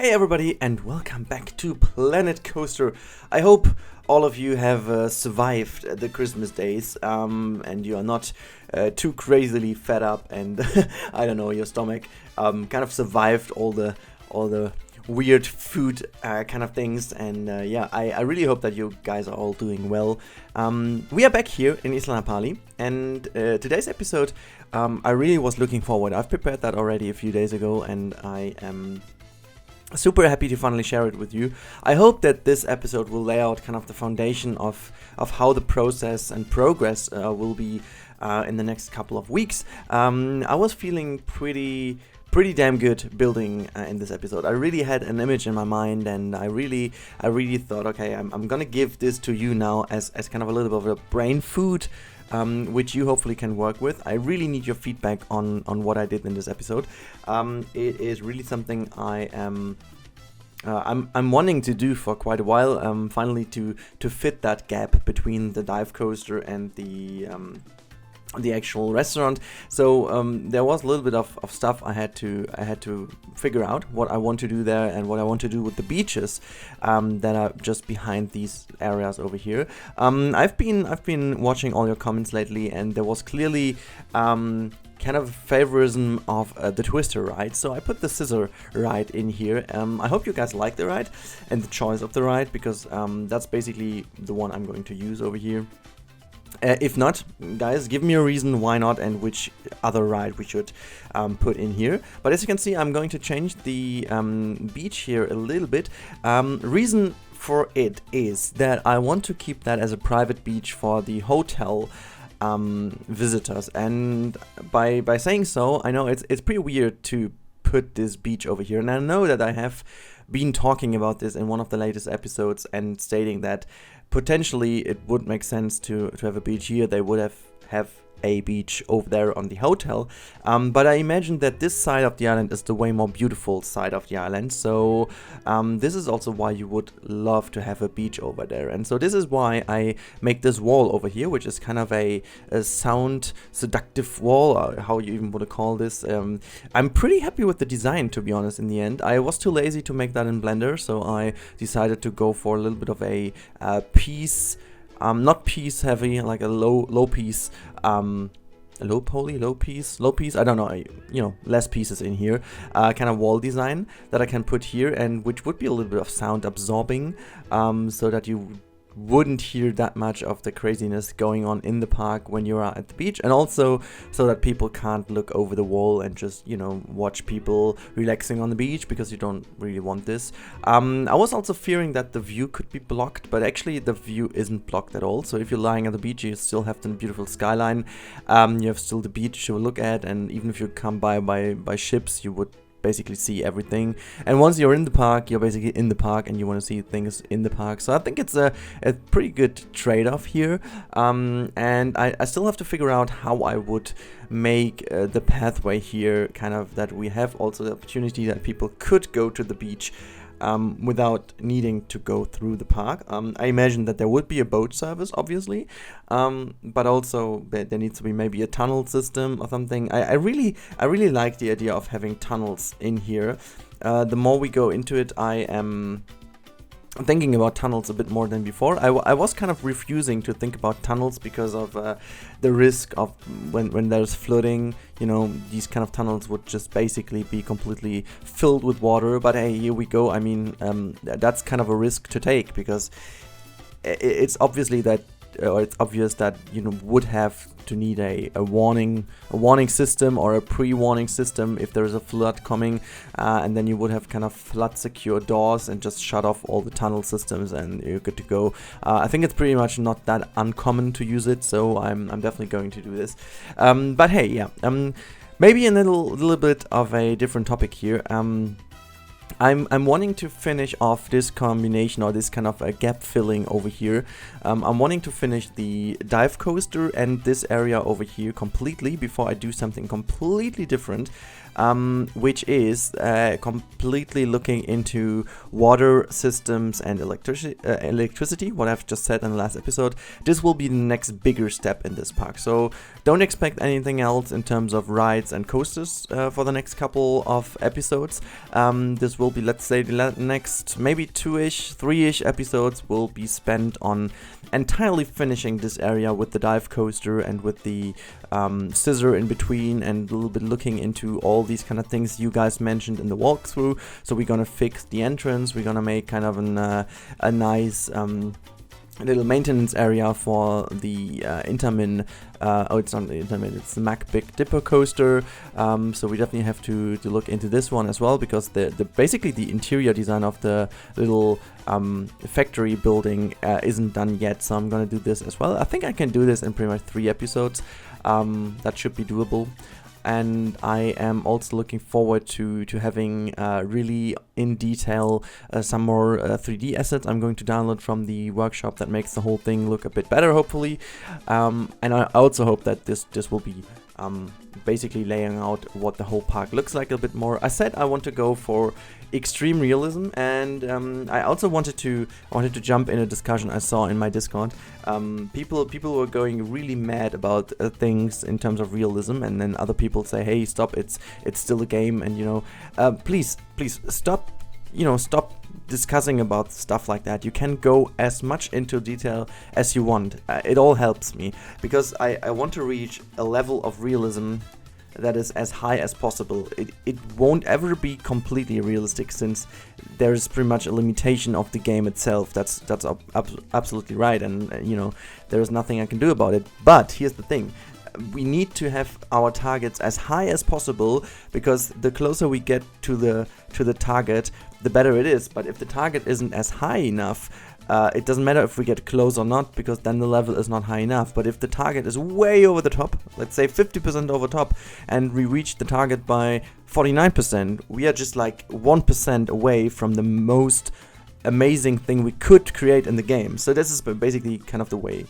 Hey everybody, and welcome back to Planet Coaster. I hope all of you have survived the Christmas days and you are not too crazily fed up and I don't know, your stomach kind of survived all the weird food kind of things. And I really hope that you guys are all doing well. We are back here in Isla Napali, and today's episode I really was looking forward. I've prepared that already a few days ago, and I am super happy to finally share it with you. I hope that this episode will lay out kind of the foundation of how the process and progress will be in the next couple of weeks. I was feeling pretty damn good building in this episode. I really had an image in my mind, and I really thought, okay, I'm gonna give this to you now as kind of a little bit of a brain food, which you hopefully can work with. I really need your feedback on what I did in this episode. It is really something I'm wanting to do for quite a while. Finally to fit that gap between the dive coaster and the actual restaurant. So there was a little bit of stuff I had to figure out what I want to do there and what I want to do with the beaches that are just behind these areas over here. I've been watching all your comments lately, and there was clearly kind of favorism of the Twister ride, so I put the scissor ride in here. I hope you guys like the ride and the choice of the ride, because that's basically the one I'm going to use over here. If not, guys, give me a reason why not and which other ride we should put in here. But as you can see, I'm going to change the beach here a little bit. Reason for it is that I want to keep that as a private beach for the hotel visitors. And by saying so, I know it's pretty weird to put this beach over here. And I know that I have been talking about this in one of the latest episodes and stating that potentially it would make sense to have a beach here. They would have a beach over there on the hotel, but I imagine that this side of the island is the way more beautiful side of the island, so this is also why you would love to have a beach over there. And so this is why I make this wall over here, which is kind of a sound seductive wall, or how you even want to call this. I'm pretty happy with the design, to be honest. In the end, I was too lazy to make that in Blender, so I decided to go for a little bit of a piece. Not piece heavy, like a low piece, low piece, I don't know, less pieces in here, kind of wall design that I can put here, and which would be a little bit of sound absorbing, so that you wouldn't hear that much of the craziness going on in the park when you are at the beach, and also so that people can't look over the wall and just watch people relaxing on the beach, because you don't really want this. I was also fearing that the view could be blocked, but actually the view isn't blocked at all. So if you're lying on the beach, you still have the beautiful skyline, you have still the beach to look at, and even if you come by ships, you would basically see everything. And once you're in the park, you're basically in the park, and you want to see things in the park. So I think it's a pretty good trade-off here, and I still have to figure out how I would make the pathway here, kind of that we have also the opportunity that people could go to the beach without needing to go through the park. I imagine that there would be a boat service, obviously, but also there needs to be maybe a tunnel system or something. I really like the idea of having tunnels in here. The more we go into it, I am thinking about tunnels a bit more than before. I was kind of refusing to think about tunnels because of the risk of when there's flooding, these kind of tunnels would just basically be completely filled with water. But hey, here we go. I mean, that's kind of a risk to take, because it's obvious that would have to need a warning system or a pre-warning system if there is a flood coming, and then you would have kind of flood secure doors and just shut off all the tunnel systems, and you're good to go. I think it's pretty much not that uncommon to use it, so I'm definitely going to do this. But hey, yeah, maybe a little bit of a different topic here. I'm wanting to finish off this combination, or this kind of a gap filling over here. I'm wanting to finish the dive coaster and this area over here completely before I do something completely different. which is completely looking into water systems and electricity, what I've just said in the last episode. This will be the next bigger step in this park. So don't expect anything else in terms of rides and coasters for the next couple of episodes. This will be, let's say, the next maybe 2-ish, 3-ish episodes will be spent on entirely finishing this area with the dive coaster and with the scissor in between, and a little bit looking into all these kind of things you guys mentioned in the walkthrough. So we're gonna fix the entrance, we're gonna make kind of a nice little maintenance area for the Intamin. It's not the Intamin, it's the Mac Big Dipper coaster. So we definitely have to look into this one as well, because the basically the interior design of the little factory building isn't done yet. So I'm gonna do this as well. I think I can do this in pretty much 3 episodes. That should be doable. And I am also looking forward to having really in detail some more 3D assets I'm going to download from the workshop that makes the whole thing look a bit better, hopefully. And I also hope that this will be basically laying out what the whole park looks like a bit more. I said I want to go for extreme realism, and I also wanted to jump in a discussion I saw in my Discord. People were going really mad about things in terms of realism, and then other people say, hey, stop, it's still a game, and please stop, stop discussing about stuff like that. You can go as much into detail as you want. It all helps me, because I want to reach a level of realism that is as high as possible. It won't ever be completely realistic, since there is pretty much a limitation of the game itself. That's absolutely right, and there is nothing I can do about it. But here's the thing. We need to have our targets as high as possible, because the closer we get to the target, the better it is. But if the target isn't as high enough, it doesn't matter if we get close or not, because then the level is not high enough. But if the target is way over the top, let's say 50% over top, and we reach the target by 49%, we are just like 1% away from the most amazing thing we could create in the game. So this is basically kind of the way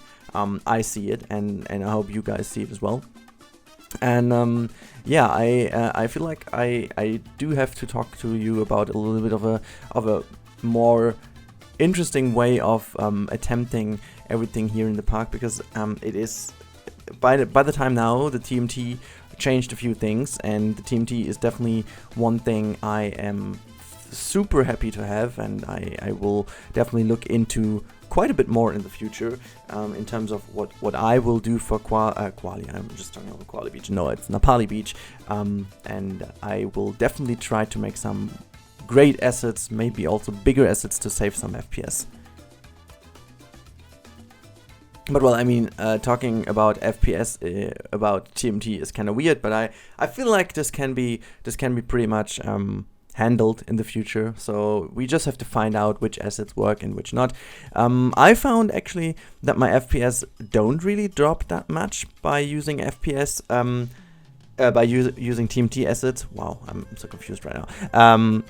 I see it, and I hope you guys see it as well. And I feel like I do have to talk to you about a little bit of a more interesting way of attempting everything here in the park, because it is by the time now the TMT changed a few things, and the TMT is definitely one thing I am super happy to have, and I will definitely look into quite a bit more in the future, in terms of what I will do for Kauai. I'm just talking about Kauai Beach. No, it's Napali Beach, and I will definitely try to make some great assets, maybe also bigger assets, to save some FPS. But well, I mean, talking about FPS about TMT is kind of weird, but I feel like this can be pretty much handled in the future. So we just have to find out which assets work and which not. I found actually that my FPS don't really drop that much by using FPS, by using TMT assets. Wow, I'm so confused right now.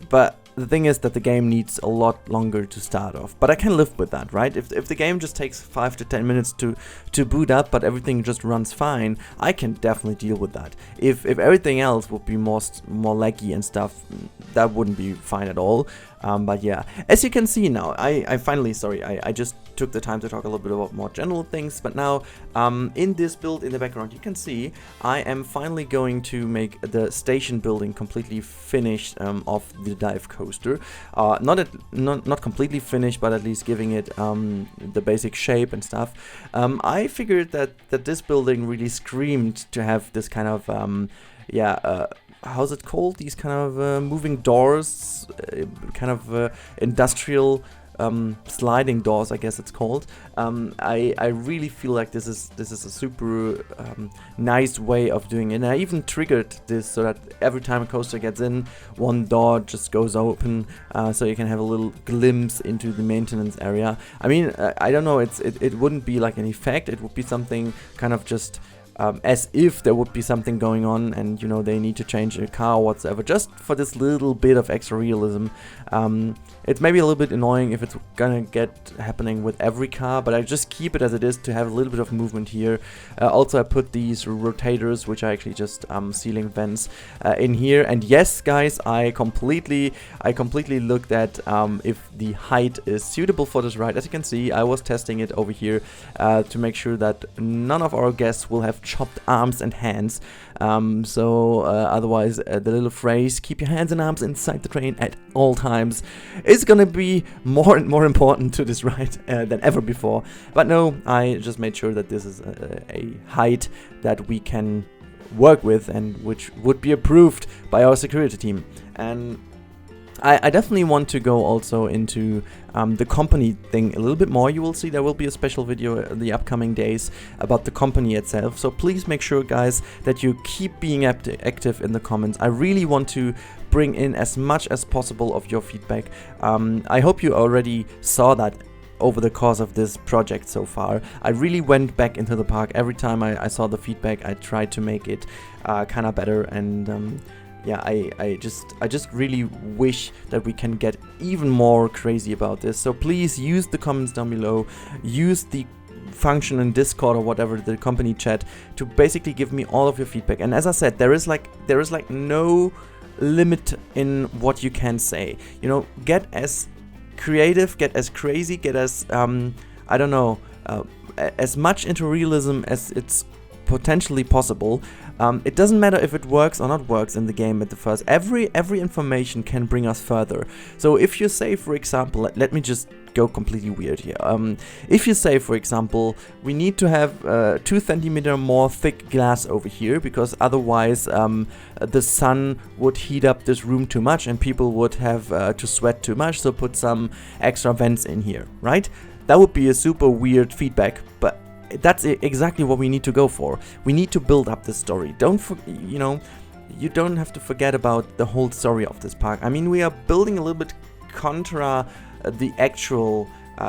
But the thing is that the game needs a lot longer to start off. But I can live with that, right? If the game just takes 5 to 10 minutes to boot up, but everything just runs fine, I can definitely deal with that. If everything else would be more laggy and stuff, that wouldn't be fine at all. But yeah, as you can see now, I finally, I just took the time to talk a little bit about more general things, but now in this build in the background, you can see I am finally going to make the station building completely finished of the dive coaster. Not completely finished, but at least giving it the basic shape and stuff. I figured that this building really screamed to have this kind of how's it called? These kind of moving doors, kind of industrial sliding doors, I guess it's called. I really feel like this is a super nice way of doing it. And I even triggered this so that every time a coaster gets in, one door just goes open, so you can have a little glimpse into the maintenance area. I mean, I don't know, it wouldn't be like an effect. It would be something kind of just as if there would be something going on and, you know, they need to change a car or whatsoever, just for this little bit of extra realism. It's maybe a little bit annoying if it's gonna get happening with every car, but I just keep it as it is to have a little bit of movement here. Also, I put these rotators, which are actually just ceiling vents, in here. And yes, guys, I completely looked at if the height is suitable for this ride. As you can see, I was testing it over here to make sure that none of our guests will have chopped arms and hands. Otherwise, the little phrase, keep your hands and arms inside the train at all times, is gonna be more and more important to this ride than ever before. But no, I just made sure that this is a height that we can work with and which would be approved by our security team. And I definitely want to go also into the company thing a little bit more. You will see there will be a special video in the upcoming days about the company itself. So please make sure, guys, that you keep being active in the comments. I really want to bring in as much as possible of your feedback. I hope you already saw that over the course of this project so far. I really went back into the park. Every time I saw the feedback, I tried to make it kind of better. And yeah, I just really wish that we can get even more crazy about this. So please use the comments down below, use the function in Discord or whatever, the company chat, to basically give me all of your feedback. And as I said, there is like no limit in what you can say. You know, get as creative, get as crazy, get as I don't know, as much into realism as it's potentially possible. It doesn't matter if it works or not works in the game at the first. Every information can bring us further. So if you say, for example, let me just go completely weird here. If you say, for example, we need to have 2 centimeter more thick glass over here, because otherwise the sun would heat up this room too much and people would have to sweat too much, so put some extra vents in here, right? That would be a super weird feedback, but that's exactly what we need to go for. We need to build up this story. You don't have to forget about the whole story of this park. I mean, we are building a little bit contra the actual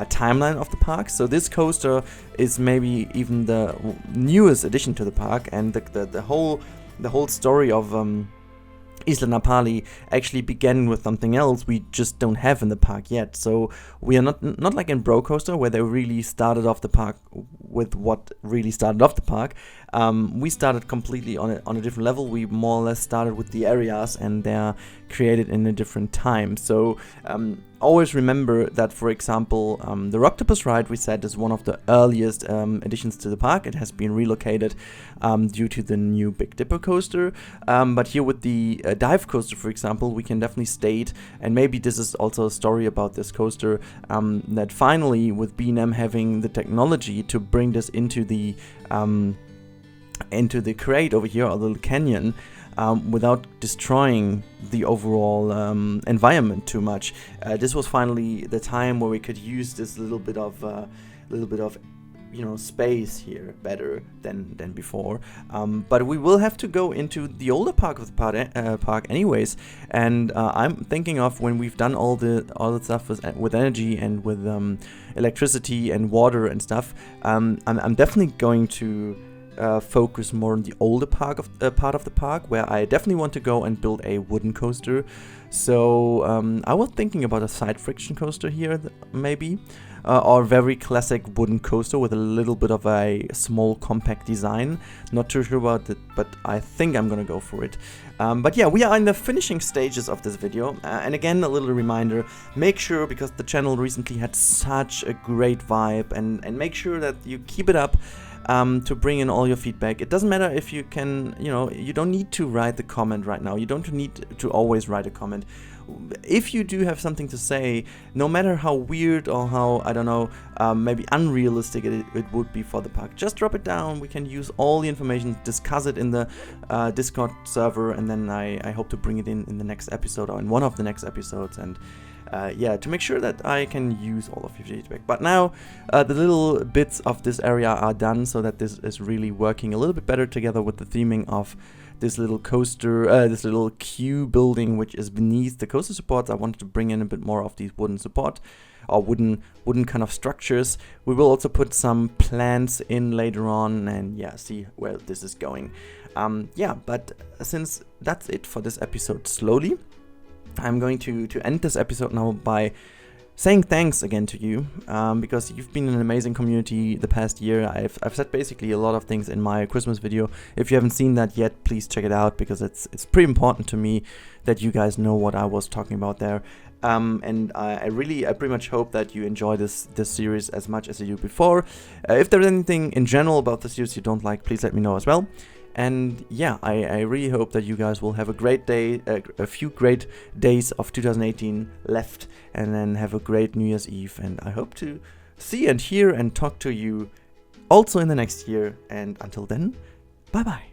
timeline of the park. So this coaster is maybe even the newest addition to the park, and the whole story of Isla Napali actually began with something else we just don't have in the park yet. So we are not like in Bro Coaster, where they really started off the park with what really started off the park. We started completely on a different level. We more or less started with the areas, and they're created in a different time. So always remember that, for example, the Rocktopus ride we said is one of the earliest additions to the park. It has been relocated due to the new Big Dipper coaster. But here with the dive coaster, for example, we can definitely state, and maybe this is also a story about this coaster, that finally with B&M having the technology to bring this into the crate over here, or the canyon, without destroying the overall environment too much. This was finally the time where we could use this little bit of space here better than before. But we will have to go into the older part of the park anyways. And I'm thinking of, when we've done all the stuff with energy and with electricity and water and stuff, I'm definitely going to focus more on the older part of the park, where I definitely want to go and build a wooden coaster. So I was thinking about a side friction coaster here, maybe, or a very classic wooden coaster with a little bit of a small compact design. Not too sure about it, but I think I'm gonna go for it. But yeah, we are in the finishing stages of this video, and again, a little reminder, make sure, because the channel recently had such a great vibe, and make sure that you keep it up, to bring in all your feedback. It doesn't matter if you can, you don't need to write the comment right now. You don't need to always write a comment. If you do have something to say, no matter how weird or how, I don't know, maybe unrealistic it would be for the park, just drop it down. We can use all the information, discuss it in the Discord server, and then I hope to bring it in the next episode, or in one of the next episodes, and yeah, to make sure that I can use all of your feedback. But now the little bits of this area are done, so that this is really working a little bit better together with the theming of this little coaster, this little queue building which is beneath the coaster supports. I wanted to bring in a bit more of these wooden support or wooden kind of structures. We will also put some plants in later on, and yeah, see where this is going. Yeah, but since that's it for this episode, slowly, I'm going to end this episode now by saying thanks again to you, because you've been an amazing community the past year. I've said basically a lot of things in my Christmas video. If you haven't seen that yet, please check it out, because it's pretty important to me that you guys know what I was talking about there. And I pretty much hope that you enjoy this series as much as you do before. If there's anything in general about the series you don't like, please let me know as well. And yeah, I really hope that you guys will have a great day, a few great days of 2018 left, and then have a great New Year's Eve. And I hope to see and hear and talk to you also in the next year. And until then, bye bye.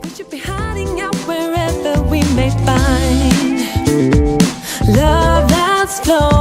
We should be hiding out wherever we may find love that's flowing.